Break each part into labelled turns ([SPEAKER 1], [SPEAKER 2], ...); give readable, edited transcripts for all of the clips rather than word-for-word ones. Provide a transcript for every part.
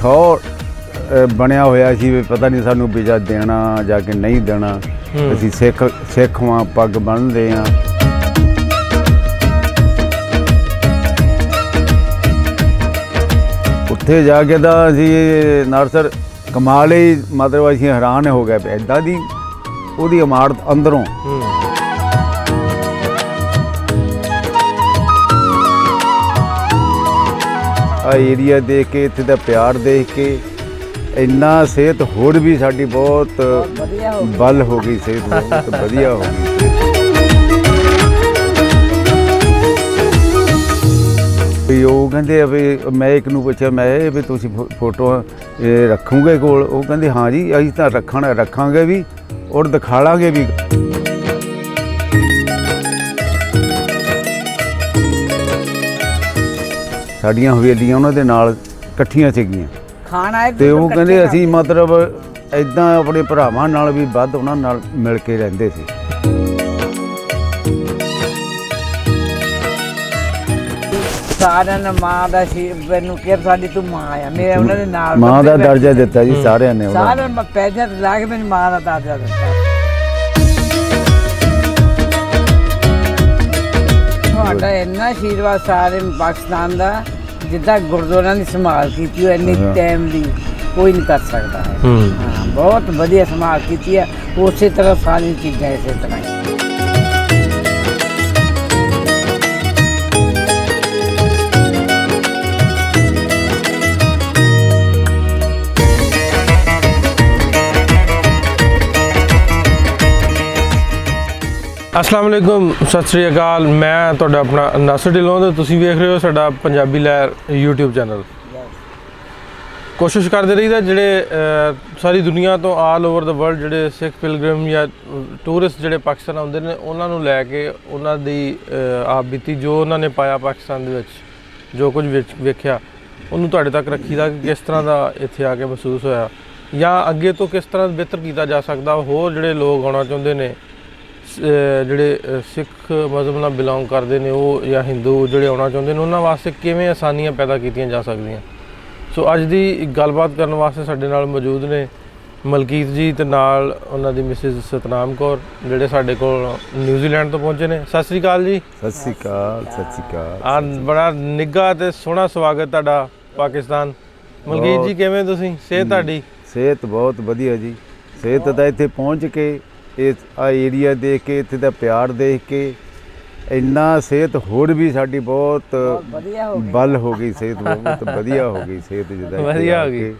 [SPEAKER 1] ਸ਼ੌ ਬਣਿਆ ਹੋਇਆ ਸੀ ਵੀ ਪਤਾ ਨਹੀਂ ਸਾਨੂੰ ਵੀਜ਼ਾ ਦੇਣਾ ਜਾਂ ਕਿ ਨਹੀਂ ਦੇਣਾ। ਅਸੀਂ ਸਿੱਖ ਵਾਂ, ਪੱਗ ਬੰਨ੍ਹਦੇ ਹਾਂ। ਉੱਥੇ ਜਾ ਕੇ ਤਾਂ ਅਸੀਂ ਨਾਰਸਰ ਕਮਾਲ ਹੀ ਮਤਲਬ ਅਸੀਂ ਹੈਰਾਨ ਹੋ ਗਏ ਇੱਦਾਂ ਦੀ ਉਹਦੀ ਇਮਾਰਤ ਅੰਦਰੋਂ। ਆ ਏਰੀਆ ਦੇਖ ਕੇ, ਇੱਥੇ ਦਾ ਪਿਆਰ ਦੇਖ ਕੇ ਇੰਨਾ ਸਿਹਤ ਹੋਰ ਵੀ ਸਾਡੀ ਬਹੁਤ ਬਲ ਹੋ ਗਈ, ਸਿਹਤ ਬਹੁਤ ਵਧੀਆ ਹੋ ਗਈ। ਵੀ ਉਹ ਕਹਿੰਦੇ ਵੀ ਮੈਂ ਇੱਕ ਨੂੰ ਪੁੱਛਿਆ, ਮੈਂ ਵੀ ਤੁਸੀਂ ਫੋਟੋਆਂ ਰੱਖੋਗੇ ਕੋਲ? ਉਹ ਕਹਿੰਦੇ ਹਾਂ ਜੀ ਅਸੀਂ ਤਾਂ ਰੱਖਾਂਗੇ ਵੀ ਔਰ ਦਿਖਾ ਲਾਂਗੇ ਵੀ। ਸਾਡੀਆਂ ਹਵੇਲੀਆਂ ਉਹਨਾਂ ਦੇ ਨਾਲ ਇਕੱਠੀਆਂ ਸੀਗੀਆਂ ਤੇ ਉਹ ਕਹਿੰਦੇ ਅਸੀਂ ਮਤਲਬ ਇੱਦਾਂ ਆਪਣੇ ਭਰਾਵਾਂ ਨਾਲ ਵੀ ਵੱਧ ਉਹਨਾਂ ਨਾਲ ਮਿਲ ਕੇ ਰਹਿੰਦੇ ਸੀ।
[SPEAKER 2] ਸਾਰਿਆਂ ਨੇ ਮਾਂ ਦਾ ਸੀ, ਮੈਨੂੰ ਕਿਹਾ ਸਾਡੀ ਤੂੰ ਮਾਂ ਆ। ਮੇਰੇ ਉਹਨਾਂ ਦੇ ਨਾਲ
[SPEAKER 1] ਮਾਂ ਦਾ ਦਰਜਾ ਦਿੱਤਾ ਜੀ ਸਾਰਿਆਂ ਨੇ।
[SPEAKER 2] ਸਾਰਿਆਂ ਨੇ ਪੈਸੇ ਲਾ ਕੇ ਮੈਨੂੰ ਮਾਂ ਦਾ ਦਰਜਾ ਦਿੱਤਾ। ਤੁਹਾਡਾ ਇੰਨਾ ਆਸ਼ੀਰਵਾਦ ਸਾਰੇ ਪਾਕਿਸਤਾਨ ਦਾ, ਜਿੱਦਾਂ ਗੁਰਦੁਆਰਿਆਂ ਦੀ ਸੰਭਾਲ ਕੀਤੀ ਉਹ ਇੰਨੀ ਟਾਈਮ ਦੀ ਕੋਈ ਨਹੀਂ ਕਰ ਸਕਦਾ ਹੈ। ਹਾਂ, ਬਹੁਤ ਵਧੀਆ ਸੰਭਾਲ ਕੀਤੀ ਹੈ। ਉਸੇ ਤਰ੍ਹਾਂ ਸਾਰੀਆਂ ਚੀਜ਼ਾਂ ਇਸੇ ਤਰ੍ਹਾਂ ਹੀ।
[SPEAKER 3] अस्सलाम वालेकुम, सत श्री अकाल। मैं तुहाडा अपना नासिर ढिल्लों ते तुसीं वेख रहे हो साडा पंजाबी लहर यूट्यूब चैनल। कोशिश करते रहीदा जिहड़े सारी दुनिया तो ऑल ओवर द वर्ल्ड जिहड़े सिख पिलग्रिम या टूरिस्ट जिहड़े पाकिस्तान आउंदे ने उन्हां नूं लैके उन्हां दी आप बीती जो उन्हां ने पाया पाकिस्तान दे विच, जो कुछ वेखिया उन्होंने तुहाडे तक रखीदा कि किस तरह का इत्थे आके महसूस होया या अगे तो किस तरह बेहतर किया जा सकदा। होर जिहड़े लोग आउणा चाहुंदे ने ਜਿਹੜੇ ਸਿੱਖ ਮਜ਼ਹਬ ਨਾਲ ਬਿਲੋਂਗ ਕਰਦੇ ਨੇ ਉਹ ਜਾਂ ਹਿੰਦੂ ਜਿਹੜੇ ਆਉਣਾ ਚਾਹੁੰਦੇ ਨੇ ਉਹਨਾਂ ਵਾਸਤੇ ਕਿਵੇਂ ਆਸਾਨੀਆਂ ਪੈਦਾ ਕੀਤੀਆਂ ਜਾ ਸਕਦੀਆਂ। ਸੋ ਅੱਜ ਦੀ ਗੱਲਬਾਤ ਕਰਨ ਵਾਸਤੇ ਸਾਡੇ ਨਾਲ ਮੌਜੂਦ ਨੇ ਮਲਕੀਤ ਜੀ ਤੇ ਨਾਲ ਉਹਨਾਂ ਦੀ ਮਿਸਿਸ ਸਤਨਾਮ ਕੌਰ ਜਿਹੜੇ ਸਾਡੇ ਕੋਲ ਨਿਊਜ਼ੀਲੈਂਡ ਤੋਂ ਪਹੁੰਚੇ ਨੇ। ਸਤਿ ਸ੍ਰੀ ਅਕਾਲ ਜੀ।
[SPEAKER 1] ਸਤਿ ਸ੍ਰੀ ਅਕਾਲ। ਸਤਿ ਸ੍ਰੀ ਅਕਾਲ।
[SPEAKER 3] ਆ ਬੜਾ ਨਿੱਘਾ ਤੇ ਸੋਹਣਾ ਸਵਾਗਤ ਤੁਹਾਡਾ ਪਾਕਿਸਤਾਨ। ਮਲਕੀਤ ਜੀ ਕਿਵੇਂ ਤੁਸੀਂ? ਸਿਹਤ ਤੁਹਾਡੀ?
[SPEAKER 1] ਸਿਹਤ ਬਹੁਤ ਵਧੀਆ ਜੀ। ਸਿਹਤ ਤਾਂ ਇੱਥੇ ਪਹੁੰਚ ਕੇ ਇਸ ਆ ਏਰੀਆ ਦੇਖ ਕੇ, ਇੱਥੇ ਦਾ ਪਿਆਰ ਦੇਖ ਕੇ ਇੰਨਾ ਸਿਹਤ ਹੋਰ ਵੀ ਸਾਡੀ ਬਹੁਤ ਬਲ ਹੋ ਗਈ, ਸਿਹਤ ਬਹੁਤ ਵਧੀਆ ਹੋ ਗਈ। ਸਿਹਤ ਜਿੱਦਾਂ
[SPEAKER 3] ਵਧੀਆ ਹੋ ਗਈ।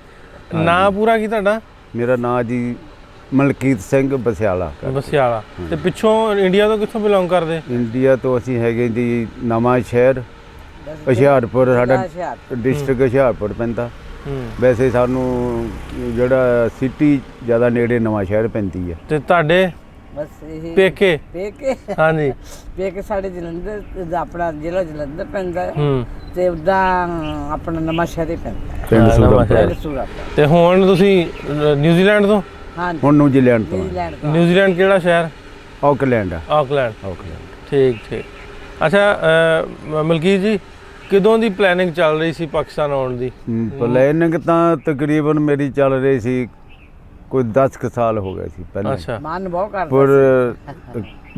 [SPEAKER 3] ਨਾਂ ਪੂਰਾ ਕੀ ਤੁਹਾਡਾ?
[SPEAKER 1] ਮੇਰਾ ਨਾਂ ਜੀ ਮਲਕੀਤ ਸਿੰਘ ਬਸਿਆਲਾ।
[SPEAKER 3] ਬਸਿਆਲਾ। ਤੇ ਪਿੱਛੋਂ ਇੰਡੀਆ ਤੋਂ ਕਿੱਥੋਂ ਬਿਲੋਂਗ ਕਰਦੇ?
[SPEAKER 1] ਇੰਡੀਆ ਤੋਂ ਅਸੀਂ ਹੈਗੇ ਜੀ ਨਵਾਂ ਸ਼ਹਿਰ, ਹੁਸ਼ਿਆਰਪੁਰ। ਸਾਡਾ ਡਿਸਟ੍ਰਿਕਟ ਹੁਸ਼ਿਆਰਪੁਰ ਪੈਂਦਾ। ਵੈਸੇ ਸਾਨੂੰ ਜਿਹੜਾ ਸਿਟੀ ਜ਼ਿਆਦਾ ਨੇੜੇ ਨਵਾਂ ਸ਼ਹਿਰ ਪੈਂਦੀ ਹੈ।
[SPEAKER 3] ਤੇ ਤੁਹਾਡੇ
[SPEAKER 2] ਬਸ ਇਹ
[SPEAKER 3] ਪੇਕੇ? ਹਾਂਜੀ,
[SPEAKER 2] ਪੇਕੇ ਸਾਡੇ ਜਲੰਧਰ, ਆਪਣਾ ਜ਼ਿਲ੍ਹਾ ਜਲੰਧਰ ਪੈਂਦਾ ਤੇ ਉਦਾਂ ਆਪਣਾ ਨਵਾਂ ਸ਼ਹਿਰ ਹੀ ਪੈਂਦਾ, ਪਿੰਡ ਸੂਰਾ।
[SPEAKER 3] ਤੇ ਹੁਣ ਤੁਸੀਂ ਨਿਊਜ਼ੀਲੈਂਡ ਤੋਂ?
[SPEAKER 2] ਹਾਂਜੀ,
[SPEAKER 1] ਹੁਣ ਨਿਊਜ਼ੀਲੈਂਡ ਤੋਂ।
[SPEAKER 3] ਨਿਊਜ਼ੀਲੈਂਡ ਕਿਹੜਾ ਸ਼ਹਿਰ?
[SPEAKER 1] ਆਕਲੈਂਡ।
[SPEAKER 3] ਆਕਲੈਂਡ। ਠੀਕ ਠੀਕ। ਅੱਛਾ ਮਲਕੀਤ ਜੀ, ਕਿਦੋਂ ਦੀ ਪਲੈਨਿੰਗ ਚੱਲ ਰਹੀ ਸੀ ਪਾਕਿਸਤਾਨ ਆਉਣ ਦੀ?
[SPEAKER 1] ਪਲੈਨਿੰਗ ਤਾਂ ਤਕਰੀਬਨ ਮੇਰੀ ਚੱਲ ਰਹੀ ਸੀ ਕੋਈ 10 ਕੁ ਸਾਲ ਹੋ ਗਏ ਸੀ ਪਹਿਲਾਂ।
[SPEAKER 3] ਅੱਛਾ।
[SPEAKER 2] ਮਨ ਬਹੁਤ ਕਰਦਾ
[SPEAKER 1] ਪਰ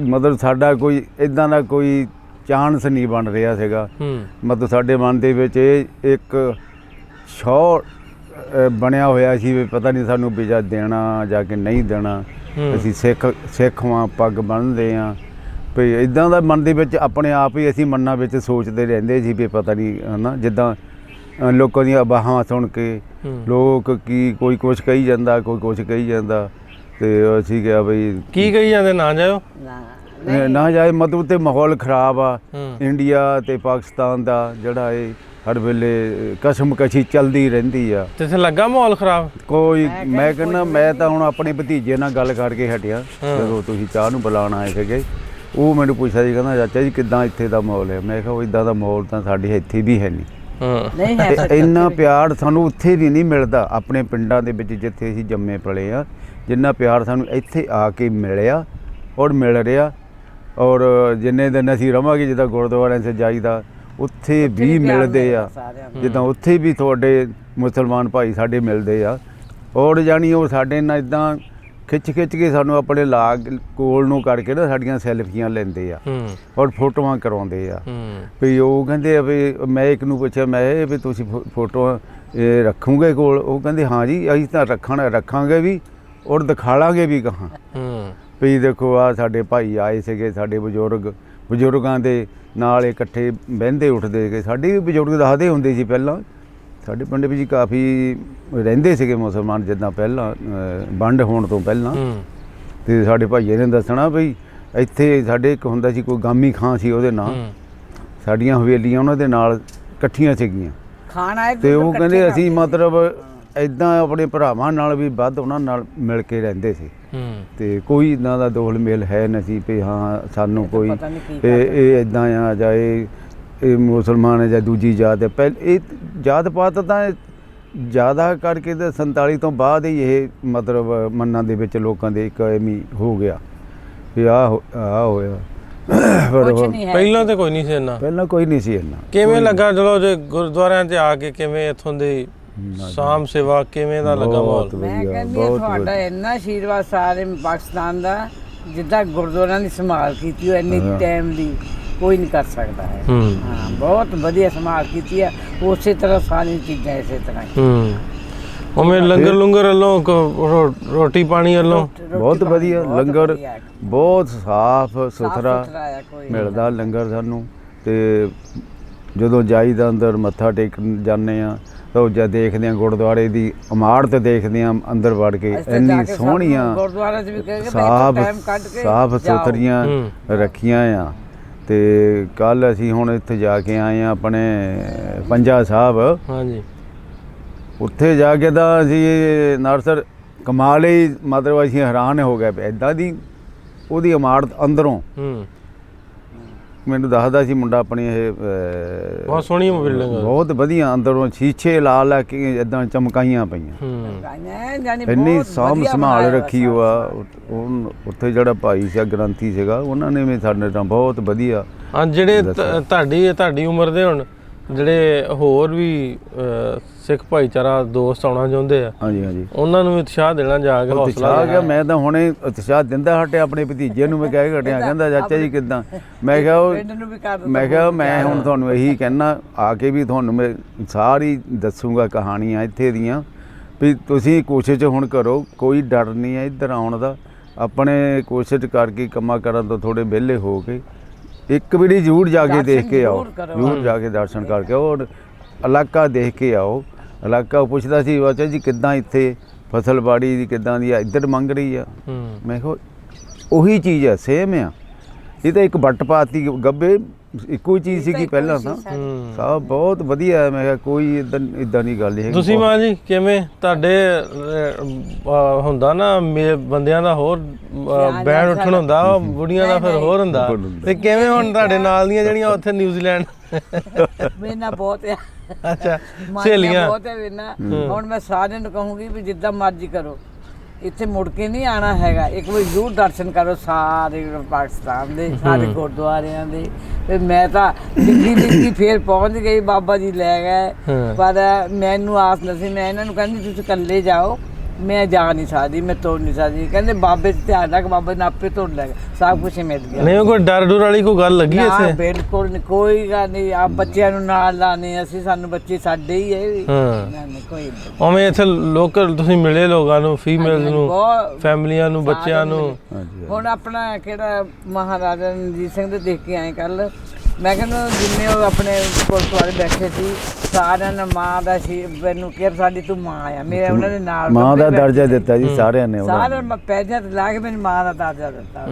[SPEAKER 1] ਮਤਲਬ ਸਾਡਾ ਕੋਈ ਇਦਾਂ ਦਾ ਕੋਈ ਚਾਂਸ ਨਹੀਂ ਬਣ ਰਿਹਾ ਸੀਗਾ। ਮਤਲਬ ਸਾਡੇ ਮਨ ਦੇ ਵਿੱਚ ਇਹ ਇੱਕ ਸ਼ੌ ਬਣਿਆ ਹੋਇਆ ਸੀ ਵੀ ਪਤਾ ਨਹੀਂ ਸਾਨੂੰ ਵੀਜ਼ਾ ਦੇਣਾ ਜਾਂ ਕਿ ਨਹੀਂ ਦੇਣਾ। ਅਸੀਂ ਸਿੱਖ ਵਾਂ, ਪੱਗ ਬੰਨ੍ਹਦੇ ਹਾਂ ਵੀ ਇੱਦਾਂ ਦਾ ਮਨ ਦੇ ਵਿੱਚ ਆਪਣੇ ਆਪ ਹੀ ਅਸੀਂ ਮਨਾਂ ਵਿੱਚ ਸੋਚਦੇ ਰਹਿੰਦੇ ਸੀ ਵੀ ਪਤਾ ਨਹੀਂ ਹੈ ਨਾ। ਜਿੱਦਾਂ ਲੋਕਾਂ ਦੀਆਂ ਅਵਾਹਾਂ ਸੁਣ ਕੇ ਲੋਕ ਕੋਈ ਕੁਛ ਕਹੀ ਜਾਂਦਾ, ਕੋਈ ਕੁਛ ਕਹੀ ਜਾਂਦਾ ਤੇ ਅਸੀਂ ਕਿਹਾ ਬਈ
[SPEAKER 3] ਕੀ ਕਹੀ ਜਾਂਦੇ? ਨਾ ਜਾਇਓ,
[SPEAKER 1] ਨਾ ਜਾਏ। ਮਤਲਬ ਤੇ ਮਾਹੌਲ ਖਰਾਬ ਆ ਇੰਡੀਆ ਤੇ ਪਾਕਿਸਤਾਨ ਦਾ, ਜਿਹੜਾ ਇਹ ਹਰ ਵੇਲੇ ਕਸ਼ਮਕਸ਼ੀ ਚੱਲਦੀ ਰਹਿੰਦੀ ਆ।
[SPEAKER 3] ਤੇ ਲੱਗਾ ਮਾਹੌਲ ਖਰਾਬ
[SPEAKER 1] ਕੋਈ? ਮੈਂ ਕਹਿੰਦਾ ਮੈਂ ਤਾਂ ਹੁਣ ਆਪਣੇ ਭਤੀਜੇ ਨਾਲ ਗੱਲ ਕਰਕੇ ਹਟਿਆ ਜਦੋਂ ਤੁਸੀਂ ਚਾਹ ਨੂੰ ਬੁਲਾਉਣ ਆਏ ਸੀਗੇ। ਉਹ ਮੈਨੂੰ ਪੁੱਛਿਆ ਜੀ, ਕਹਿੰਦਾ ਚਾਚਾ ਜੀ ਕਿੱਦਾਂ ਇੱਥੇ ਦਾ ਮਾਹੌਲ ਹੈ? ਮੈਂ ਕਿਹਾ ਉਹ ਇੱਦਾਂ ਦਾ ਮਾਹੌਲ ਤਾਂ ਸਾਡੇ ਇੱਥੇ ਵੀ ਹੈ ਨਹੀਂ। ਇੰਨਾ ਪਿਆਰ ਸਾਨੂੰ ਉੱਥੇ ਵੀ ਨਹੀਂ ਮਿਲਦਾ ਆਪਣੇ ਪਿੰਡਾਂ ਦੇ ਵਿੱਚ ਜਿੱਥੇ ਅਸੀਂ ਜੰਮੇ ਪਲੇ ਆ, ਜਿੰਨਾ ਪਿਆਰ ਸਾਨੂੰ ਇੱਥੇ ਆ ਕੇ ਮਿਲਿਆ ਔਰ ਮਿਲ ਰਿਹਾ। ਔਰ ਜਿੰਨੇ ਦਿਨ ਅਸੀਂ ਰਵਾਂਗੇ, ਜਿੱਦਾਂ ਗੁਰਦੁਆਰਿਆਂ 'ਚ ਜਾਈਦਾ ਉੱਥੇ ਵੀ ਮਿਲਦੇ ਆ, ਜਿੱਦਾਂ ਉੱਥੇ ਵੀ ਤੁਹਾਡੇ ਮੁਸਲਮਾਨ ਭਾਈ ਸਾਡੇ ਮਿਲਦੇ ਆ। ਔਰ ਜਾਣੀ ਉਹ ਸਾਡੇ ਨਾਲ ਇੱਦਾਂ ਖਿੱਚ ਕੇ ਸਾਨੂੰ ਆਪਣੇ ਲਾਗ ਕੋਲ ਨੂੰ ਕਰਕੇ ਨਾ ਸਾਡੀਆਂ ਸੈਲਫੀਆਂ ਲੈਂਦੇ ਆ ਔਰ ਫੋਟੋਆਂ ਕਰਾਉਂਦੇ ਆ। ਵੀ ਉਹ ਕਹਿੰਦੇ ਆ ਵੀ ਮੈਂ ਇੱਕ ਨੂੰ ਪੁੱਛਿਆ, ਮੈਂ ਵੀ ਤੁਸੀਂ ਫੋਟੋਆਂ ਇਹ ਰੱਖੋਗੇ ਕੋਲ? ਉਹ ਕਹਿੰਦੇ ਹਾਂ ਜੀ ਅਸੀਂ ਤਾਂ ਰੱਖਾਂਗੇ ਵੀ ਔਰ ਦਿਖਾਲਾਂਗੇ ਵੀ ਕਹਾਂ ਵੀ ਦੇਖੋ ਆ ਸਾਡੇ ਭਾਈ ਆਏ ਸੀਗੇ, ਸਾਡੇ ਬਜ਼ੁਰਗਾਂ ਦੇ ਨਾਲ ਇਕੱਠੇ ਬਹਿੰਦੇ ਉੱਠਦੇ ਸੀਗੇ। ਸਾਡੇ ਵੀ ਬਜ਼ੁਰਗ ਦੱਸਦੇ ਹੁੰਦੇ ਸੀ ਪਹਿਲਾਂ ਸਾਡੇ ਪਿੰਡ ਵਿੱਚ ਕਾਫੀ ਰਹਿੰਦੇ ਸੀਗੇ ਮੁਸਲਮਾਨ ਜਿੱਦਾਂ ਪਹਿਲਾਂ ਵੰਡ ਹੋਣ ਤੋਂ ਪਹਿਲਾਂ। ਅਤੇ ਸਾਡੇ ਭਾਈਏ ਨੇ ਦੱਸਣਾ ਵੀ ਇੱਥੇ ਸਾਡੇ ਇੱਕ ਹੁੰਦਾ ਸੀ ਕੋਈ ਗਾਮੀ ਖਾਂ ਸੀ, ਉਹਦੇ ਨਾਲ ਸਾਡੀਆਂ ਹਵੇਲੀਆਂ ਉਹਨਾਂ ਦੇ ਨਾਲ ਇਕੱਠੀਆਂ ਸੀਗੀਆਂ
[SPEAKER 2] ਖਾਣਾ।
[SPEAKER 1] ਅਤੇ ਉਹ ਕਹਿੰਦੇ ਅਸੀਂ ਮਤਲਬ ਇੱਦਾਂ ਆਪਣੇ ਭਰਾਵਾਂ ਨਾਲ ਵੀ ਵੱਧ ਉਹਨਾਂ ਨਾਲ ਮਿਲ ਕੇ ਰਹਿੰਦੇ ਸੀ ਅਤੇ ਕੋਈ ਇੱਦਾਂ ਦਾ ਦੋਲ ਮੇਲ ਹੈ ਨਹੀਂ ਸੀ ਵੀ ਹਾਂ ਸਾਨੂੰ ਕੋਈ ਇਹ ਇੱਦਾਂ ਆ ਜਾਂ ਇਹ ਮੁਸਲਮਾਨ ਹੈ ਜਾਂ ਦੂਜੀ ਜਾਤ ਹੈ। ਇਹ ਜਾਤ ਪਾਤ ਤਾਂ ਜ਼ਿਆਦਾ ਕਰਕੇ ਤਾਂ 47 ਤੋਂ ਬਾਅਦ ਹੀ ਇਹ ਮਤਲਬ ਮਨਾਂ ਦੇ ਵਿੱਚ ਲੋਕਾਂ ਦੇ ਇੱਕ ਐਵੇਂ ਹੋ ਗਿਆ ਵੀ ਆਹ ਹੋਇਆ।
[SPEAKER 3] ਪਹਿਲਾਂ ਤਾਂ ਕੋਈ ਨਹੀਂ ਸੀ ਇੰਨਾ,
[SPEAKER 1] ਪਹਿਲਾਂ ਕੋਈ ਨਹੀਂ ਸੀ ਇੰਨਾ।
[SPEAKER 3] ਕਿਵੇਂ ਲੱਗਾ ਚਲੋ ਜੇ ਗੁਰਦੁਆਰਿਆਂ 'ਚ ਆ ਕੇ, ਕਿਵੇਂ ਇੱਥੋਂ ਦੀ ਸਾਮ ਸੇਵਾ ਕਿਵੇਂ ਦਾ ਲੱਗਾ ਮਾਹੌਲ?
[SPEAKER 2] ਮੈਂ ਕਹਿੰਦੀ ਹਾਂ ਤੁਹਾਡਾ ਇੰਨਾ ਆਸ਼ੀਰਵਾਦ ਸਾਰੇ ਪਾਕਿਸਤਾਨ ਦਾ, ਜਿੱਦਾਂ ਗੁਰਦੁਆਰਿਆਂ ਦੀ ਸੰਭਾਲ ਕੀਤੀ ਉਹ ਇੰਨੀ ਟਾਈਮ ਦੀ ਕੋਈ ਨਹੀਂ ਕਰ ਸਕਦਾ ਹੈ। ਹਾਂ ਬਹੁਤ ਵਧੀਆ ਸੰਭਾਲ ਕੀਤੀ ਹੈ। ਉਸੇ ਤਰ੍ਹਾਂ ਸਾਰੀਆਂ ਚੀਜ਼ਾਂ ਇਸੇ ਤਰ੍ਹਾਂ ਹੀ
[SPEAKER 3] ਉਵੇਂ ਲੰਗਰ ਲੁੰਗਰ ਵੱਲੋਂ, ਰੋਟੀ ਪਾਣੀ ਵੱਲੋਂ
[SPEAKER 1] ਬਹੁਤ ਵਧੀਆ ਲੰਗਰ, ਬਹੁਤ ਸਾਫ ਸੁਥਰਾ ਮਿਲਦਾ ਲੰਗਰ ਸਾਨੂੰ। ਅਤੇ ਜਦੋਂ ਜਾਈਦਾ ਅੰਦਰ ਮੱਥਾ ਟੇਕਣ ਜਾਂਦੇ ਹਾਂ ਤਾਂ ਉਹ ਜਦ ਦੇਖਦੇ ਹਾਂ ਗੁਰਦੁਆਰੇ ਦੀ ਇਮਾਰਤ ਦੇਖਦੇ ਹਾਂ ਅੰਦਰ ਵੜ ਕੇ, ਇੰਨੀ ਸੋਹਣੀਆਂ ਸਾਫ ਸੁਥਰੀਆਂ ਰੱਖੀਆਂ ਆ। ਅਤੇ ਕੱਲ੍ਹ ਅਸੀਂ ਹੁਣ ਇੱਥੇ ਜਾ ਕੇ ਆਏ ਹਾਂ ਆਪਣੇ ਪੰਜਾ ਸਾਹਿਬ।
[SPEAKER 3] ਹਾਂਜੀ,
[SPEAKER 1] ਉੱਥੇ ਜਾ ਕੇ ਤਾਂ ਅਸੀਂ ਨਾਰਸਰ ਕਮਾਲ ਹੀ ਮਤਲਬ ਅਸੀਂ ਹੈਰਾਨ ਹੋ ਗਏ ਇੱਦਾਂ ਦੀ ਉਹਦੀ ਇਮਾਰਤ ਅੰਦਰੋਂ। ਮੈਨੂੰ ਦੱਸਦਾ ਸੀ ਮੁੰਡਾ ਆਪਣੀ, ਇਹ
[SPEAKER 3] ਬਹੁਤ ਸੋਹਣੀ ਬਿਲਡਿੰਗ, ਬਹੁਤ
[SPEAKER 1] ਵਧੀਆ ਅੰਦਰੋਂ ਸ਼ੀਸ਼ੇ ਲਾ ਕੇ ਇੱਦਾਂ ਚਮਕਾਈਆਂ ਪਈਆਂ, ਇੰਨੀ ਸਾਂਭ ਸੰਭਾਲ ਰੱਖੀ ਹੋਆ। ਉੱਥੇ ਜਿਹੜਾ ਭਾਈ ਸੀ ਗ੍ਰੰਥੀ ਸੀਗਾ, ਉਹਨਾਂ ਨੇ ਵੀ ਸਾਡੇ ਨਾਲ ਬਹੁਤ ਵਧੀਆ।
[SPEAKER 3] ਹਾਂ, ਜਿਹੜੇ ਤੁਹਾਡੀ ਉਮਰ ਦੇ ਹੁਣ ਜਿਹੜੇ ਹੋਰ ਵੀ ਸਿੱਖ ਭਾਈਚਾਰਾ ਦੋਸਤ ਆਉਣਾ ਚਾਹੁੰਦੇ ਆ, ਹਾਂਜੀ ਉਹਨਾਂ ਨੂੰ ਉਤਸ਼ਾਹ ਦੇਣਾ, ਜਾ ਕੇ ਹੌਸਲਾ ਆ ਗਿਆ। ਮੈਂ ਤਾਂ ਹੁਣੇ ਉਤਸ਼ਾਹ ਦਿੰਦਾ ਹਟਿਆ ਆਪਣੇ ਭਤੀਜੇ ਨੂੰ, ਮੈਂ ਕਹਿ ਹਟਿਆ, ਕਹਿੰਦਾ ਚਾਚਾ ਜੀ ਕਿੱਦਾਂ? ਮੈਂ ਕਿਹਾ ਮੈਂ ਹੁਣ ਤੁਹਾਨੂੰ ਇਹੀ ਕਹਿਣਾ, ਆ ਕੇ ਵੀ ਤੁਹਾਨੂੰ ਮੈਂ ਸਾਰੀ ਦੱਸੂਗਾ ਕਹਾਣੀਆਂ ਇੱਥੇ ਦੀਆਂ, ਵੀ ਤੁਸੀਂ ਕੋਸ਼ਿਸ਼ ਹੁਣ ਕਰੋ, ਕੋਈ ਡਰ ਨਹੀਂ ਹੈ ਇੱਧਰ ਆਉਣ ਦਾ। ਆਪਣੇ ਕੋਸ਼ਿਸ਼ ਕਰਕੇ ਕੰਮਾਂ ਕਰਨ ਤੋਂ ਥੋੜ੍ਹੇ ਵਿਹਲੇ ਹੋ ਕੇ ਇੱਕ ਵਾਰੀ ਜ਼ਰੂਰ ਜਾ ਕੇ ਦੇਖ ਕੇ ਆਓ, ਜ਼ਰੂਰ ਜਾ ਕੇ ਦਰਸ਼ਨ ਕਰਕੇ ਆਓ ਔਰ ਇਲਾਕਾ ਦੇਖ ਕੇ ਆਓ। ਇਲਾਕਾ ਪੁੱਛਦਾ ਸੀ ਚਾਚਾ ਜੀ ਕਿੱਦਾਂ ਇੱਥੇ ਫਸਲਬਾੜੀ ਦੀ ਕਿੱਦਾਂ ਦੀ ਆ, ਇੱਧਰ ਮੰਗ ਰਹੀ ਆ? ਮੈਂ ਕਿਹਾ ਉਹੀ ਚੀਜ਼ ਆ, ਸੇਮ ਆ। ਇਹ ਤਾਂ ਇੱਕ ਵੱਟ ਪਾਤੀ ਗੱਬੇ, ਇੱਕੋ ਹੀ ਚੀਜ਼ ਸੀਗੀ ਪਹਿਲਾਂ ਤਾਂ। ਸਭ ਬਹੁਤ ਵਧੀਆ ਹੈ। ਮੈਂ ਕਿਹਾ ਕੋਈ ਇੱਦਾਂ ਦੀ ਗੱਲ ਨਹੀਂ। ਤੁਸੀਂ ਮਾਂ ਜੀ ਕਿਵੇਂ ਤੁਹਾਡੇ ਹੁੰਦਾ ਨਾ ਬੰਦਿਆਂ ਦਾ ਹੋਰ ਬੈਂਡ ਉੱਠਣ ਹੁੰਦਾ, ਬੁੜੀਆਂ ਦਾ ਫਿਰ ਹੋਰ ਹੁੰਦਾ, ਤੇ ਕਿਵੇਂ ਹੁਣ ਤੁਹਾਡੇ ਨਾਲ ਦੀਆਂ ਜਿਹੜੀਆਂ ਉੱਥੇ ਨਿਊਜ਼ੀਲੈਂਡ
[SPEAKER 2] ਮੇਰੇ ਨਾਲ ਬਹੁਤ ਆ।
[SPEAKER 3] ਅੱਛਾ, ਸਹੇਲੀਆਂ
[SPEAKER 2] ਬਹੁਤ ਹੈ ਮੇਰੇ ਨਾਲ। ਹੁਣ ਮੈਂ ਸਾਰਿਆਂ ਨੂੰ ਕਹੂੰਗੀ ਵੀ ਜਿੱਦਾਂ ਮਰਜ਼ੀ ਕਰੋ, ਇੱਥੇ ਮੁੜ ਕੇ ਨਹੀਂ ਆਉਣਾ ਹੈਗਾ। ਇੱਕ ਵਾਰੀ ਜ਼ਰੂਰ ਦਰਸ਼ਨ ਕਰੋ ਸਾਰੇ ਪਾਕਿਸਤਾਨ ਦੇ, ਸਾਰੇ ਗੁਰਦੁਆਰਿਆਂ ਦੇ। ਫਿਰ ਮੈਂ ਤਾਂ ਲਿਖੀ ਫੇਰ ਪਹੁੰਚ ਗਈ, ਬਾਬਾ ਜੀ ਲੈ ਗਏ, ਪਰ ਮੈਨੂੰ ਆਸ ਨਹੀਂ ਸੀ। ਮੈਂ ਇਹਨਾਂ ਨੂੰ ਕਹਿੰਦੀ ਤੁਸੀਂ ਇਕੱਲੇ ਜਾਓ, ਮੈਂ ਜਾ ਨਹੀਂ ਸਕਦੀ, ਮੈਂ ਤੋੜ ਨਹੀਂ ਸਕਦੀ। ਕਹਿੰਦੇ ਬਾਬੇ 'ਚ ਧਿਆਨ ਰੱਖ, ਬਾਬੇ ਨੇ ਆਪੇ ਤੋੜ ਲੈ ਗਿਆ, ਸਭ ਕੁਛ ਮਿਲ ਗਿਆ।
[SPEAKER 3] ਨਹੀਂ ਕੋਈ ਡਰ ਡੁਰ ਵਾਲੀ ਕੋਈ ਗੱਲ ਲੱਗੀ ਇੱਥੇ?
[SPEAKER 2] ਬਿਲਕੁਲ ਨਹੀਂ, ਕੋਈ ਗੱਲ ਨਹੀਂ। ਆਪ ਬੱਚਿਆਂ ਨੂੰ ਨਾਲ ਲਾਣੇ, ਅਸੀਂ ਸਾਨੂੰ ਬੱਚੇ ਸਾਡੇ ਹੀ ਹੈ। ਕੋਈ
[SPEAKER 3] ਉਵੇਂ ਇੱਥੇ ਲੋਕਲ ਤੁਸੀਂ ਮਿਲੇ ਲੋਕਾਂ ਨੂੰ, ਫੀਮੇਲ ਨੂੰ, ਫੈਮਲੀਆਂ ਨੂੰ, ਬੱਚਿਆਂ ਨੂੰ?
[SPEAKER 2] ਹੁਣ ਆਪਣਾ ਕਿਹੜਾ ਮਹਾਰਾਜਾ ਰਣਜੀਤ ਸਿੰਘ ਦੇ ਦੇਖ ਕੇ ਆਏ ਕੱਲ੍ਹ। ਮੈਂ ਕਹਿੰਦਾ ਜਿੰਨੇ ਉਹ ਆਪਣੇ ਗੁਰਦੁਆਰੇ ਬੈਠੇ ਸੀ, ਸਾਰਿਆਂ ਨੇ ਮਾਂ ਦਾ ਮੈਨੂੰ ਕਿਹਾ ਸਾਡੀ ਤੂੰ ਮਾਂ ਆ। ਮੇਰੇ ਉਹਨਾਂ ਦੇ ਨਾਲ
[SPEAKER 1] ਮਾਂ ਦਾ ਦਰਜਾ ਦਿੱਤਾ ਜੀ ਸਾਰਿਆਂ ਨੇ,
[SPEAKER 2] ਸਾਰੇ ਪੈਦਿਆਂ ਤੇ ਲਾ ਕੇ ਮੈਨੂੰ ਮਾਂ ਦਾ ਦਰਜਾ ਦਿੱਤਾ।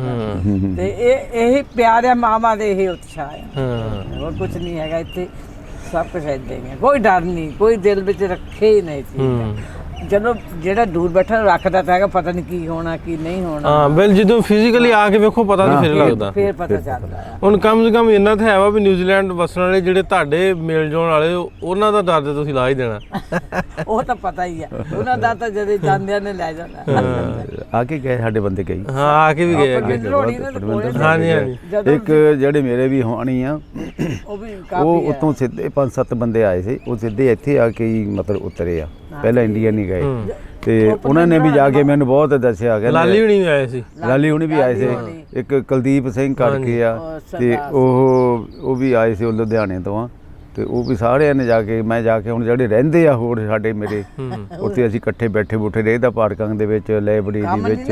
[SPEAKER 2] ਤੇ ਇਹੀ ਪਿਆਰ ਆ ਮਾਵਾਂ ਦੇ, ਇਹੀ ਉਤਸ਼ਾਹ ਆ, ਹੋਰ ਕੁਛ ਨਹੀਂ ਹੈਗਾ ਇੱਥੇ। ਸਭ ਕੁਝ ਏਦਾਂ ਹੀ ਹੈ, ਕੋਈ ਡਰ ਨਹੀਂ, ਕੋਈ ਦਿਲ ਵਿੱਚ ਰੱਖੇ ਹੀ ਨਹੀਂ ਸੀ। ਜਦੋਂ ਜਿਹੜਾ ਦੂਰ ਬੈਠਾ ਰੱਖਦਾ ਤਾਂ ਹੈਗਾ ਪਤਾ ਨਹੀਂ ਕੀ ਹੋਣਾ ਕੀ ਨਹੀਂ ਹੋਣਾ।
[SPEAKER 3] ਹਾਂ ਬਿਲ ਜਦੋਂ ਫਿਜ਼ੀਕਲੀ ਆ ਕੇ ਵੇਖੋ ਪਤਾ ਤਾਂ ਫਿਰ ਲੱਗਦਾ।
[SPEAKER 2] ਫਿਰ ਪਤਾ ਚੱਲਦਾ ਹੈ।
[SPEAKER 3] ਹੁਣ ਕਮ ਸੇ ਕਮ ਇੰਨਾ ਤਾਂ ਹੈ ਵਾ ਵੀ ਨਿਊਜ਼ੀਲੈਂਡ ਵਸਣ ਵਾਲੇ ਜਿਹੜੇ ਤੁਹਾਡੇ ਮੇਲ ਜੋਣ ਵਾਲੇ ਉਹਨਾਂ ਦਾ ਦਰਦ ਤੁਸੀਂ ਲਾ ਹੀ ਦੇਣਾ।
[SPEAKER 2] ਉਹ ਤਾਂ ਪਤਾ ਹੀ ਆ, ਉਹਨਾਂ ਦਾ ਤਾਂ ਜਦੋਂ ਜਾਂਦਿਆਂ ਨੇ ਲੈ ਜਾਣਾ।
[SPEAKER 1] ਆ ਕੇ ਗਏ ਸਾਡੇ ਬੰਦੇ ਕਈ।
[SPEAKER 3] ਹਾਂ ਆ ਕੇ ਵੀ ਗਏ ਅੱਗੇ। ਹਾਂਜੀ ਹਾਂਜੀ।
[SPEAKER 1] ਇੱਕ ਜਿਹੜੇ ਮੇਰੇ ਵੀ ਹੋਣੀ ਆ ਉਹ ਉਤੋਂ ਸਿੱਧੇ 5-7 ਬੰਦੇ ਆਏ ਸੀ, ਉਹ ਸਿੱਧੇ ਇੱਥੇ ਆ ਕੇ ਹੀ ਮਤਲਬ ਉਤਰੇ ਆ, ਪਹਿਲਾਂ ਇੰਡੀਆ ਨਹੀਂ ਗਏ। ਤੇ ਉਹਨਾਂ ਨੇ ਵੀ ਜਾ ਕੇ ਮੈਨੂੰ ਬਹੁਤ ਦੱਸਿਆ ਕਿ
[SPEAKER 3] ਲਾਲੀ ਹੁਣੀ ਵੀ ਆਏ ਸੀ।
[SPEAKER 1] ਲਾਲੀ ਹੁਣੀ ਵੀ ਆਏ ਸੀ, ਇੱਕ ਕੁਲਦੀਪ ਸਿੰਘ ਕਰਕੇ ਆ, ਤੇ ਉਹ ਵੀ ਆਏ ਸੀ, ਉਹ ਲੁਧਿਆਣੇ ਤੋਂ ਆ। ਤੇ ਉਹ ਵੀ ਸਾਰਿਆਂ ਨੇ ਜਾ ਕੇ, ਮੈਂ ਜਾ ਕੇ ਹੁਣ ਜਿਹੜੇ ਰਹਿੰਦੇ ਆ ਹੋਰ ਸਾਡੇ ਮੇਰੇ ਉੱਥੇ ਅਸੀਂ ਇਕੱਠੇ ਬੈਠੇ ਬੂਠੇ ਰਹਿਦਾ ਪਾਰਕਾਂ ਦੇ ਵਿੱਚ, ਲਾਇਬ੍ਰੇਰੀ ਦੇ ਵਿੱਚ।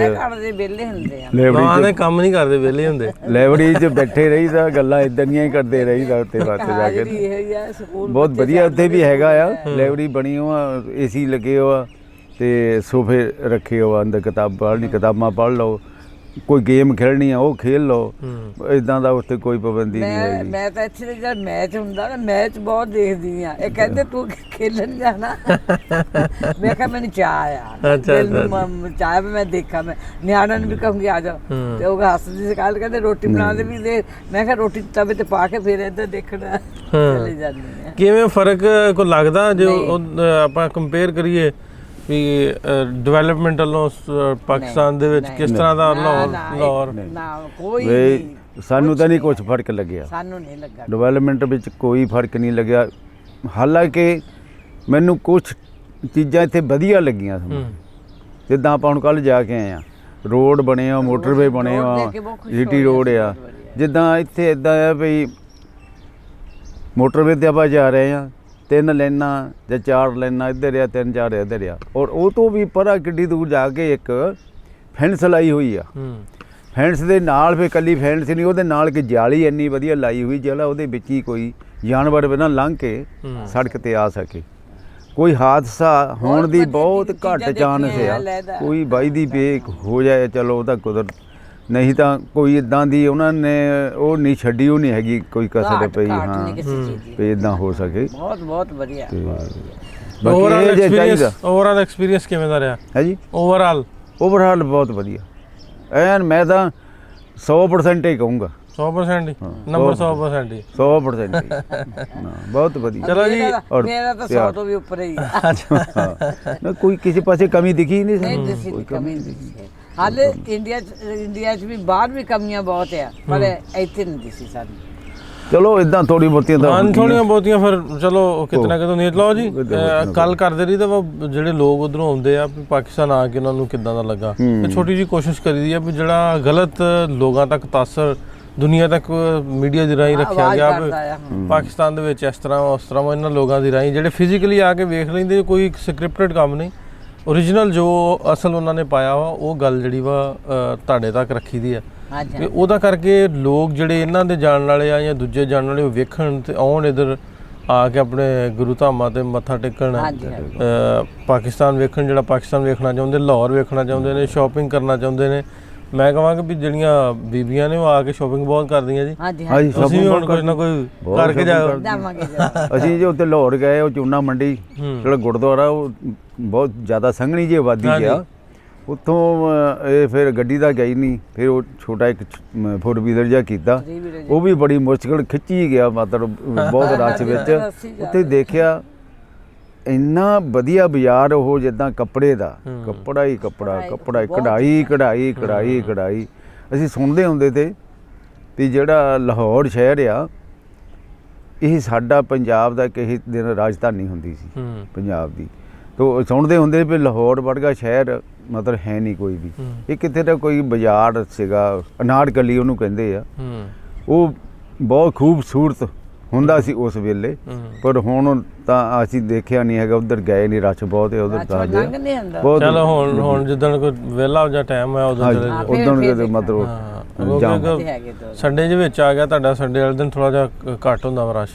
[SPEAKER 3] ਲਾਇਬ੍ਰੇਰੀ ਕੰਮ ਨਹੀਂ ਕਰਦੇ, ਵਿਹਲੇ ਹੁੰਦੇ।
[SPEAKER 1] ਲਾਇਬ੍ਰੇਰੀ 'ਚ ਬੈਠੇ ਰਹੀਦਾ, ਗੱਲਾਂ ਇਦਾਂ ਦੀਆਂ ਹੀ ਕਰਦੇ ਰਹੀਦਾ ਉੱਥੇ ਬਸ ਜਾ ਕੇ। ਬਹੁਤ ਵਧੀਆ ਉੱਥੇ ਵੀ ਹੈਗਾ ਆ, ਲਾਇਬ੍ਰੇਰੀ ਬਣੀ ਹੋ ਆ, AC ਲੱਗੇ ਹੋ ਆ, ਤੇ ਸੋਫੇ ਰੱਖੇ ਹੋ ਆ, ਅੰਦਰ ਕਿਤਾਬਾਂ ਪੜ੍ਹ ਲਓ, ਕੋਈ ਗੇਮ ਖੇਡਣੀ ਆ ਉਹ ਖੇਡ ਲਓ, ਇਦਾਂ ਦਾ ਉੱਥੇ ਕੋਈ ਪਾਬੰਦੀ ਨਹੀਂ ਹੈਗੀ।
[SPEAKER 2] ਮੈਂ ਤਾਂ ਇੱਥੇ ਜਦ ਮੈਚ ਹੁੰਦਾ ਨਾ, ਮੈਚ ਬਹੁਤ ਦੇਖਦੀ ਆ। ਇਹ ਕਹਿੰਦੇ ਤੂੰ ਖੇਲਣ ਜਾਣਾ, ਮੈਂ ਕਿਹਾ ਮੈਨੂੰ ਚਾਹ ਆ, ਚਾਹ ਮੈਂ ਦੇਖਾਂ, ਮੈਂ ਨਿਆਣਿਆਂ ਨੂੰ ਵੀ ਕਹੂੰਗੀ ਆ ਜਾਓ, ਤੇ ਉਹ ਹੱਸਦੀ ਸੀ ਕੱਲ, ਕਹਿੰਦੇ ਰੋਟੀ ਬਣਾ ਦੇ ਵੀ ਦੇ। ਮੈਂ ਕਿਹਾ ਰੋਟੀ ਤਵੇ ਤੇ ਪਾ ਕੇ ਫਿਰ ਇੱਧਰ ਦੇਖਣਾ ਚਲੇ ਜਾਂਦੀ ਆ।
[SPEAKER 3] ਕਿਵੇਂ ਫਰਕ ਕੋ ਲੱਗਦਾ ਜੇ ਆਪਾਂ ਕੰਪੇਅਰ ਕਰੀਏ ਵੀ ਡਿਵੈਲਪਮੈਂਟ ਵੱਲੋਂ ਪਾਕਿਸਤਾਨ ਦੇ ਵਿੱਚ ਕਿਸ ਤਰ੍ਹਾਂ ਦਾ ਲਾਹੌਰ?
[SPEAKER 2] ਕੋਈ
[SPEAKER 1] ਸਾਨੂੰ ਤਾਂ ਨਹੀਂ ਕੁਝ ਫਰਕ ਲੱਗਿਆ,
[SPEAKER 2] ਸਾਨੂੰ ਨਹੀਂ ਲੱਗਾ
[SPEAKER 1] ਡਿਵੈਲਪਮੈਂਟ ਵਿੱਚ ਕੋਈ ਫਰਕ ਨਹੀਂ ਲੱਗਿਆ। ਹਾਲਾਂਕਿ ਮੈਨੂੰ ਕੁਝ ਚੀਜ਼ਾਂ ਇੱਥੇ ਵਧੀਆ ਲੱਗੀਆਂ ਸਾਨੂੰ, ਜਿੱਦਾਂ ਆਪਾਂ ਹੁਣ ਕੱਲ੍ਹ ਜਾ ਕੇ ਆਏ ਆ, ਰੋਡ ਬਣੇ ਆ, ਮੋਟਰਵੇ ਬਣੇ ਆ, GT ਰੋਡ ਆ। ਜਿੱਦਾਂ ਇੱਥੇ ਇੱਦਾਂ ਆ ਵੀ ਮੋਟਰਵੇ 'ਤੇ ਆਪਾਂ ਜਾ ਰਹੇ ਹਾਂ, 3 ਲਾਈਨਾਂ ਜਾਂ 4 ਲਾਈਨਾਂ ਇੱਧਰ ਆ, 3-4 ਇੱਧਰ ਆ, ਔਰ ਉਹ ਤੋਂ ਵੀ ਪਰਾਂ ਕਿੱਡੀ ਦੂਰ ਜਾ ਕੇ ਇੱਕ ਫੈਂਸ ਲਾਈ ਹੋਈ ਆ। ਫੈਂਸ ਦੇ ਨਾਲ ਫਿਰ ਇਕੱਲੀ ਫੈਂਸ ਨਹੀਂ, ਉਹਦੇ ਨਾਲ ਕਿ ਜਾਲੀ ਇੰਨੀ ਵਧੀਆ ਲਾਈ ਹੋਈ, ਜਿਹੜਾ ਉਹਦੇ ਵਿੱਚ ਹੀ ਕੋਈ ਜਾਨਵਰ ਬਿਨਾਂ ਲੰਘ ਕੇ ਸੜਕ 'ਤੇ ਆ ਸਕੇ। ਕੋਈ ਹਾਦਸਾ ਹੋਣ ਦੀ ਬਹੁਤ ਘੱਟ ਚਾਂਸ ਆ, ਕੋਈ ਬਾਈ ਦੀ ਬੇਕ ਹੋ ਜਾਏ ਚਲੋ ਉਹਦਾ ਕੁਦਰਤ, ਨਹੀਂ ਤਾਂ ਕੋਈ ਇਦਾਂ ਦੀ ਉਹਨਾਂ ਨੇ ਉਹ ਨਹੀਂ ਛੱਡੀ, ਉਹ ਨਹੀਂ ਹੈਗੀ ਕੋਈ ਕਸਰ ਪਈ। ਹਾਂ ਵੀ ਇਦਾਂ ਹੋ ਸਕੇ।
[SPEAKER 2] ਬਹੁਤ ਵਧੀਆ।
[SPEAKER 3] ਓਵਰਆਲ ਐਕਸਪੀਰੀਅੰਸ ਕਿਵੇਂ ਦਾ ਰਿਹਾ
[SPEAKER 1] ਹੈ ਜੀ?
[SPEAKER 3] ਓਵਰਆਲ
[SPEAKER 1] ਬਹੁਤ ਵਧੀਆ ਐਨ, ਮੈਂ ਤਾਂ 100% ਹੀ ਕਹੂੰਗਾ।
[SPEAKER 3] 100% ਹੀ ਨੰਬਰ 100% ਹੀ
[SPEAKER 1] 100% ਬਹੁਤ ਵਧੀਆ।
[SPEAKER 3] ਚਲੋ ਜੀ,
[SPEAKER 2] ਮੇਰਾ ਤਾਂ 100 ਤੋਂ ਵੀ ਉੱਪਰ ਹੀ
[SPEAKER 1] ਨਾ ਕੋਈ ਕਿਸੇ ਪਾਸੇ ਕਮੀ ਦਿਖੀ ਨਹੀਂ
[SPEAKER 2] ਸਾਨੂੰ, ਕੋਈ ਕਮੀ ਨਹੀਂ ਦਿਖੀ। ਹਾਲੇ ਇੰਡੀਆ 'ਚ ਵੀ ਬਾਹਰ ਵੀ ਕਮੀਆਂ ਬਹੁਤ ਆ, ਪਰ ਇੱਥੇ ਨਹੀਂ ਦਿਸੀ ਸਾਨੂੰ।
[SPEAKER 1] ਚਲੋ ਇਦਾਂ ਥੋੜੀ ਬਹੁਤੀਆਂ
[SPEAKER 3] ਥੋੜੀਆਂ ਬਹੁਤੀਆਂ ਫਿਰ ਚਲੋ ਕਿਤਨਾ ਕਿਤੋਂ ਨਹੀਂ। ਲਓ ਜੀ, ਕੱਲ ਕਰਦੇ ਰਹੀ ਤਾਂ ਜਿਹੜੇ ਲੋਕ ਉਧਰੋਂ ਆਉਂਦੇ ਆ ਪਾਕਿਸਤਾਨ ਆ ਕੇ ਉਹਨਾਂ ਨੂੰ ਕਿੱਦਾਂ ਦਾ ਲੱਗਾ, ਤੇ ਛੋਟੀ ਜਿਹੀ ਕੋਸ਼ਿਸ਼ ਕਰੀਦੀ ਆ ਵੀ ਜਿਹੜਾ ਗਲਤ ਲੋਕਾਂ ਤੱਕ ਤਾਸਰ ਦੁਨੀਆ ਤੱਕ ਮੀਡੀਆ ਦੇ ਰਾਹੀਂ ਰੱਖਿਆ ਗਿਆ ਵੀ ਪਾਕਿਸਤਾਨ ਦੇ ਵਿੱਚ ਇਸ ਤਰ੍ਹਾਂ ਉਸ ਤਰ੍ਹਾਂ, ਇਹਨਾਂ ਲੋਕਾਂ ਦੀ ਰਾਹੀਂ ਜਿਹੜੇ ਫਿਜ਼ੀਕਲੀ ਆ ਕੇ ਵੇਖ ਲੈਂਦੇ, ਕੋਈ ਸਕ੍ਰਿਪਟਡ ਕੰਮ ਨਹੀਂ, ਓਰੀਜਨਲ ਜੋ ਅਸਲ ਉਹਨਾਂ ਨੇ ਪਾਇਆ ਵਾ ਉਹ ਗੱਲ ਜਿਹੜੀ ਵਾ ਤੁਹਾਡੇ ਤੱਕ ਰੱਖੀ ਦੀ ਆ। ਤੇ ਉਹਦਾ ਕਰਕੇ ਲੋਕ ਜਿਹੜੇ ਇਹਨਾਂ ਦੇ ਜਾਣ ਵਾਲੇ ਆ ਜਾਂ ਦੂਜੇ ਜਾਣ ਵਾਲੇ ਉਹ ਵੇਖਣ ਤੇ ਆਉਣ, ਇੱਧਰ ਆ ਕੇ ਆਪਣੇ ਗੁਰੂ ਧਾਮਾਂ ਤੇ ਮੱਥਾ ਟੇਕਣ, ਪਾਕਿਸਤਾਨ ਵੇਖਣ, ਜਿਹੜਾ ਪਾਕਿਸਤਾਨ ਵੇਖਣਾ ਚਾਹੁੰਦੇ, ਲਾਹੌਰ ਵੇਖਣਾ ਚਾਹੁੰਦੇ ਨੇ, ਸ਼ਾਪਿੰਗ ਕਰਨਾ ਚਾਹੁੰਦੇ ਨੇ। ਮੈਂ ਕਹਾਂਗਾ ਵੀ ਜਿਹੜੀਆਂ ਬੀਬੀਆਂ ਨੇ ਉਹ ਆ ਕੇ ਸ਼ਾਪਿੰਗ ਬਹੁਤ ਕਰਦੀਆਂ ਜੀ। ਅਸੀਂ ਵੀ ਹੁਣ ਕੁਝ ਨਾ ਕੋਈ ਕਰਕੇ ਜਾਓ।
[SPEAKER 1] ਅਸੀਂ ਜੋ ਉੱਥੇ ਲਾਹੌਰ ਗਏ, ਉਹ ਚੂਨਾ ਮੰਡੀ ਜਿਹੜਾ ਗੁਰਦੁਆਰਾ, ਉਹ ਬਹੁਤ ਜ਼ਿਆਦਾ ਸੰਘਣੀ ਜਿਹੀ ਆਬਾਦੀ ਆ ਉੱਥੋਂ। ਇਹ ਫਿਰ ਗੱਡੀ ਦਾ ਗਈ ਨਹੀਂ, ਫਿਰ ਉਹ ਛੋਟਾ ਇੱਕ 4 ਵੀਲਰ ਜਿਹਾ ਕੀਤਾ, ਉਹ ਵੀ ਬੜੀ ਮੁਸ਼ਕਿਲ ਖਿੱਚੀ ਗਿਆ, ਮਤਲਬ ਬਹੁਤ ਰਸ਼ ਵਿੱਚ। ਉੱਥੇ ਦੇਖਿਆ ਇੰਨਾ ਵਧੀਆ ਬਾਜ਼ਾਰ, ਉਹ ਜਿੱਦਾਂ ਕੱਪੜੇ ਦਾ ਕੱਪੜਾ ਹੀ ਕੱਪੜਾ, ਕਢਾਈ। ਅਸੀਂ ਸੁਣਦੇ ਹੁੰਦੇ ਤੇ ਵੀ ਜਿਹੜਾ ਲਾਹੌਰ ਸ਼ਹਿਰ ਆ, ਇਹ ਸਾਡਾ ਪੰਜਾਬ ਦਾ ਕਿਸੇ ਦਿਨ ਰਾਜਧਾਨੀ ਹੁੰਦੀ ਸੀ ਪੰਜਾਬ ਦੀ। ਤੋ ਸੁਣਦੇ ਹੁੰਦੇ ਵੀ ਲਾਹੌਰ ਵਰਗਾ ਸ਼ਹਿਰ ਮਤਲਬ ਹੈ ਨਹੀਂ ਕੋਈ ਵੀ। ਇਹ ਕਿਤੇ ਦਾ ਕੋਈ ਬਾਜ਼ਾਰ ਸੀਗਾ, ਅਨਾਰਕਲੀ ਉਹਨੂੰ ਕਹਿੰਦੇ ਆ, ਉਹ ਬਹੁਤ ਖੂਬਸੂਰਤ ਹੁੰਦਾ ਸੀ ਉਸ ਵੇਲੇ, ਪਰ ਹੁਣ ਤਾਂ ਅਸੀਂ ਦੇਖਿਆ ਨਹੀਂ ਹੈਗਾ, ਉਧਰ ਗਏ ਨਹੀਂ, ਰਸ਼ ਬਹੁਤ ਹੈ ਉਧਰ ਤਾਂ ਬਹੁਤ।
[SPEAKER 3] ਚਲੋ ਹੁਣ ਜਿੱਦਣ ਕੋਈ ਵਿਹਲਾ ਜਾਂ ਟਾਈਮ ਹੈ ਉਦੋਂ
[SPEAKER 1] ਮਤਲਬ
[SPEAKER 3] ਸੰਡੇ ਦੇ ਵਿੱਚ ਆ ਗਿਆ ਤੁਹਾਡਾ, ਸੰਡੇ ਵਾਲੇ ਦਿਨ ਥੋੜਾ ਜਿਹਾ ਘੱਟ ਹੁੰਦਾ ਵਾ ਰਸ਼।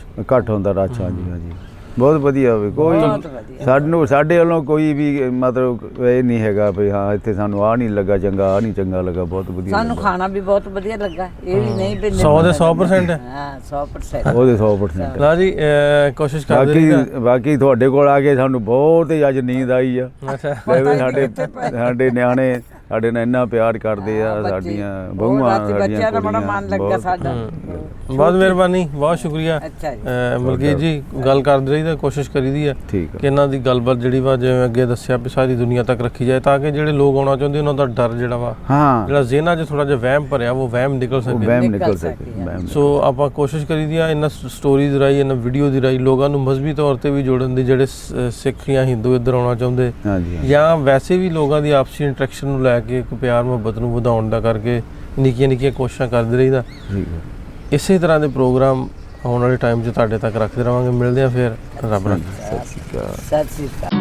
[SPEAKER 1] ਹਾਂਜੀ। ਬਹੁਤ ਵਧੀਆ ਹੋਵੇ ਕੋਈ
[SPEAKER 2] ਬਹੁਤ ਵਧੀਆ।
[SPEAKER 1] ਸਾਡੇ ਵੱਲੋਂ ਕੋਈ ਵੀ ਮਤਲਬ ਇਹ ਨਹੀਂ ਹੈਗਾ ਵੀ ਹਾਂ ਇੱਥੇ ਸਾਨੂੰ ਆਹ ਨਹੀਂ ਲੱਗਾ ਚੰਗਾ, ਆਹ ਨਹੀਂ ਚੰਗਾ ਲੱਗਾ, ਬਹੁਤ ਵਧੀਆ
[SPEAKER 2] ਸਾਨੂੰ
[SPEAKER 1] ਲੱਗਾ।
[SPEAKER 2] ਖਾਣਾ ਵੀ ਬਹੁਤ ਵਧੀਆ ਲੱਗਾ, ਇਹ ਵੀ ਨਹੀਂ ਵੀ
[SPEAKER 3] 100 ਦੇ 100% ਹੈ।
[SPEAKER 2] ਹਾਂ 100%।
[SPEAKER 1] ਉਹਦੇ 100%।
[SPEAKER 3] ਲਾ ਜੀ ਕੋਸ਼ਿਸ਼ ਕਰਦੇ ਰਹੀਦਾ।
[SPEAKER 1] ਬਾਕੀ ਤੁਹਾਡੇ ਕੋਲ ਆ ਕੇ ਸਾਨੂੰ ਬਹੁਤ ਹੀ ਅੱਜ ਨੀਂਦ ਆਈ ਆ।
[SPEAKER 3] ਅੱਛਾ
[SPEAKER 1] ਐਵੇਂ ਸਾਡੇ ਨਿਆਣੇ ਸਾਡੇ ਨਾਲ ਇੰਨਾ ਪਿਆਰ ਕਰਦੇ ਆ, ਸਾਡੀਆਂ ਬਹੂਆਂ
[SPEAKER 2] ਬੱਚਿਆਂ ਦਾ ਬੜਾ ਮਨ ਲੱਗਾ ਸਾਡਾ।
[SPEAKER 3] ਬਹੁਤ ਮਿਹਰਬਾਨੀ, ਬਹੁਤ ਸ਼ੁਕਰੀਆ।
[SPEAKER 2] ਅੱਛਾ ਜੀ।
[SPEAKER 3] ਮਲਕੀਤ ਜੀ ਗੱਲ ਕਰਦੇ ਰਹੀਦਾ, ਕੋਸ਼ਿਸ਼ ਕਰੀਦੀ ਆ
[SPEAKER 1] ਠੀਕ ਆ।
[SPEAKER 3] ਕਿ ਇਹਨਾਂ ਦੀ ਗੱਲਬਾਤ ਜਿਹੜੀ ਵਾ ਜਿਵੇਂ ਅੱਗੇ ਦੱਸਿਆ ਵੀ ਸਾਰੀ ਦੁਨੀਆ ਤੱਕ ਰੱਖੀ ਜਾਏ, ਤਾਂ ਕਿ ਜਿਹੜੇ ਲੋਕ ਆਉਣਾ ਚਾਹੁੰਦੇ ਉਹਨਾਂ ਦਾ ਡਰ ਜਿਹੜਾ ਵਾ,
[SPEAKER 1] ਹਾਂ
[SPEAKER 3] ਜਿਹੜਾ ਜ਼ਿਹਨਾਂ 'ਚ ਥੋੜਾ ਜਿਹਾ ਵਹਿਮ ਭਰਿਆ, ਉਹ ਵਹਿਮ ਨਿਕਲ ਸਕੇ।
[SPEAKER 1] ਵਹਿਮ
[SPEAKER 2] ਨਿਕਲ
[SPEAKER 1] ਨਿਕਲ
[SPEAKER 2] ਸਕੇ,
[SPEAKER 1] ਸਕੇ ਵਹਿਮ।
[SPEAKER 3] ਸੋ ਆਪਾਂ ਕੋਸ਼ਿਸ਼ ਕਰੀਦੀ ਆ ਇਹਨਾਂ ਸਟੋਰੀਜ਼ ਰਾਹੀਂ, ਇਹਨਾਂ ਵੀਡੀਓ ਦੀ ਰਾਹੀਂ ਲੋਕਾਂ ਨੂੰ ਮਜ਼ਹਬੀ ਤੌਰ ਤੇ ਵੀ ਜੋੜਨ ਦੀ, ਜਿਹੜੇ ਸਿੱਖ ਜਾਂ ਹਿੰਦੂ ਇੱਧਰ ਆਉਣਾ ਚਾਹੁੰਦੇ,
[SPEAKER 1] ਹਾਂਜੀ
[SPEAKER 3] ਜਾਂ ਵੈਸੇ ਵੀ ਲੋਕਾਂ ਦੀ ਆਪਸੀ ਇੰਟਰੈਕਸ਼ਨ ਨੂੰ ਲੈ ਕੇ ਇੱਕ ਪਿਆਰ ਮੁਹੱਬਤ ਨੂੰ ਵਧਾਉਣ ਦਾ ਕਰਕੇ ਨਿੱਕੀਆਂ ਕੋਸ਼ਿਸ਼ਾਂ ਕਰਦੇ ਰਹੀਦਾ।
[SPEAKER 1] ਠੀਕ ਹੈ।
[SPEAKER 3] ਇਸੇ ਤਰ੍ਹਾਂ ਦੇ ਪ੍ਰੋਗਰਾਮ ਆਉਣ ਵਾਲੇ ਟਾਈਮ 'ਚ ਤੁਹਾਡੇ ਤੱਕ ਰੱਖਦੇ ਰਹਾਂਗੇ। ਮਿਲਦੇ ਆ ਫਿਰ, ਰੱਬ ਰੱਖੇ।
[SPEAKER 2] ਸਤਿ ਸ਼੍ਰੀ ਅਕਾਲ।